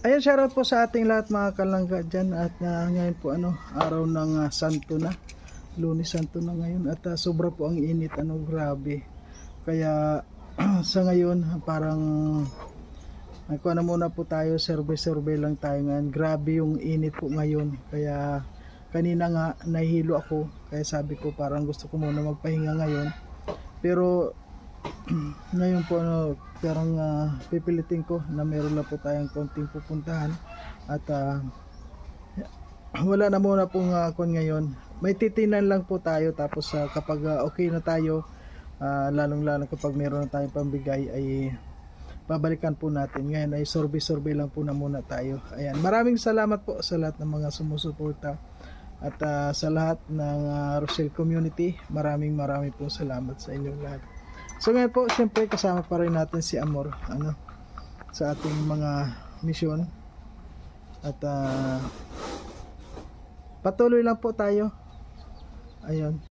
Ayan, shoutout po sa ating lahat mga kalangga dyan. At ngayon po araw ng Santo na, Lunes Santo na ngayon. At sobra po ang init, grabe. Kaya sa ngayon parang na muna po tayo, survey lang tayo ngayon. Grabe yung init po ngayon. Kaya kanina nga nahihilo ako, kaya sabi ko parang gusto ko muna magpahinga ngayon. Pero ngayon po parang pipilitin ko na meron na po tayong konting pupuntahan. At wala na muna pong ngayon. May titinan lang po tayo, tapos kapag okay na tayo, lalong lalo kapag meron na tayong pambigay, ay babalikan po natin. Ngayon ay survey lang po na muna tayo. Ayan, maraming salamat po sa lahat ng mga sumusuporta at sa lahat ng Rosel community. Maraming po salamat sa inyo lahat. So ngayon po, siyempre kasama pa rin natin si Amor sa ating mga misyon. At patuloy lang po tayo. Ayun.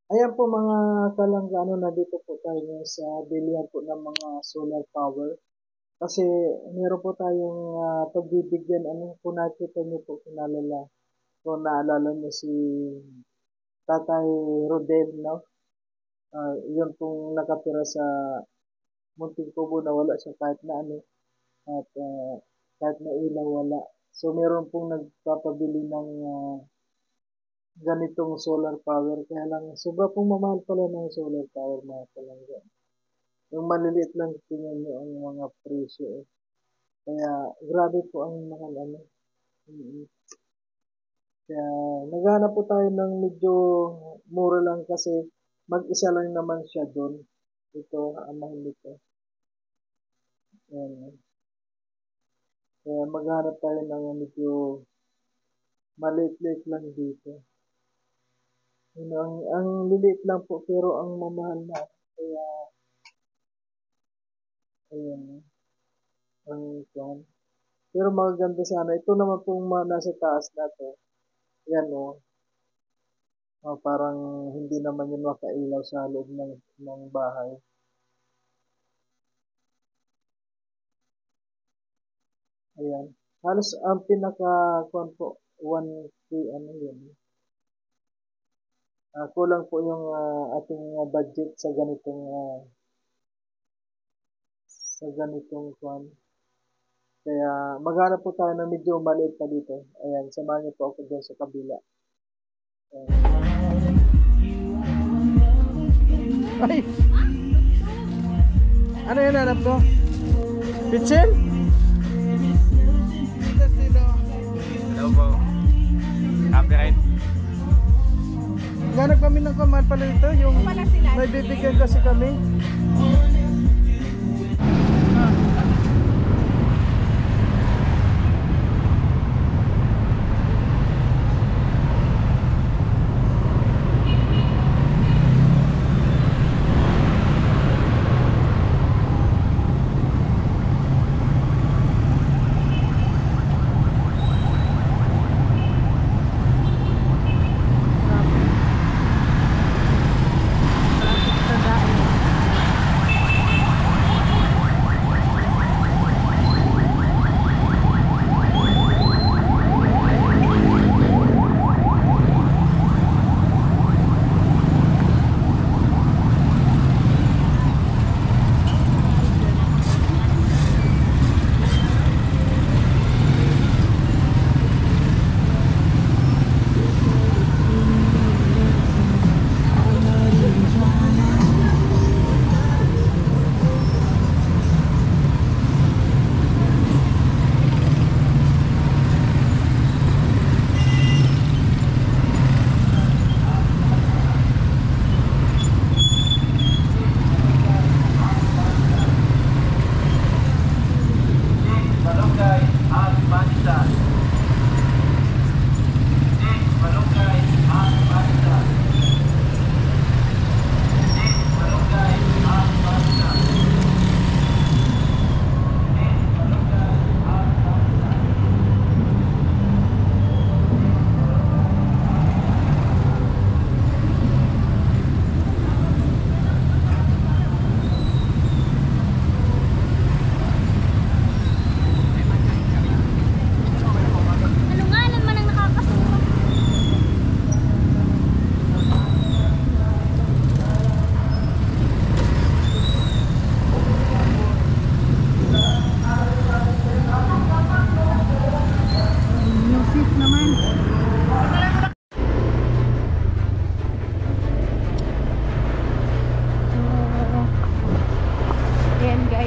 Ayan po mga kalangga, na dito po tayo sa bilihan po ng mga solar power. Kasi meron po tayong pagbibigyan, kung nakita nyo po, kinalala. Kung naalala nyo si Tatay Rodel, no? Yun pong nakatira sa Munting Kubo na wala siya kahit na at kahit na ilaw wala. So meron pong nagpapabili ng ganitong solar power, kaya lang sobra pong mamahal pala ng solar power mga palangga. Yung maliliit lang, tingnan nyo ang mga presyo kaya grabe po ang mahal Kaya naghanap po tayo ng medyo mura lang, kasi mag-isa lang naman siya doon. Ito ang mahal nito. Kaya maghanap tayo ng medyo maliit-liit lang dito. Ang liliit lang po, pero ang mamahal na. Kaya ayan, pero maganda sana. Ito naman pong nasa taas na to. Yan parang hindi naman yun makailaw sa loob ng bahay. Ayan. Halos ang pinaka-kuan po, 1K yun. Kulang po yung ating budget sa ganitong kuan. Kaya maghanap po tayo ng medyo maliit pa dito. Ayan, samahan niyo po ako dyan sa kabila. Ay! Ano yun hanap ko? Pitsin? Hello po. Copyright. Ganap kami ng kaman pala ito. Yung may bibigyan kasi kami.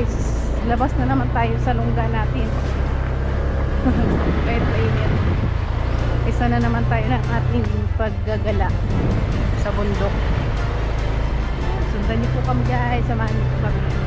guys, labas na naman tayo sa lungga natin. Kahit mainit. Isa na naman tayo ng ating paggagala sa bundok. Sundan niyo po kami guys, samahan niyo po kami.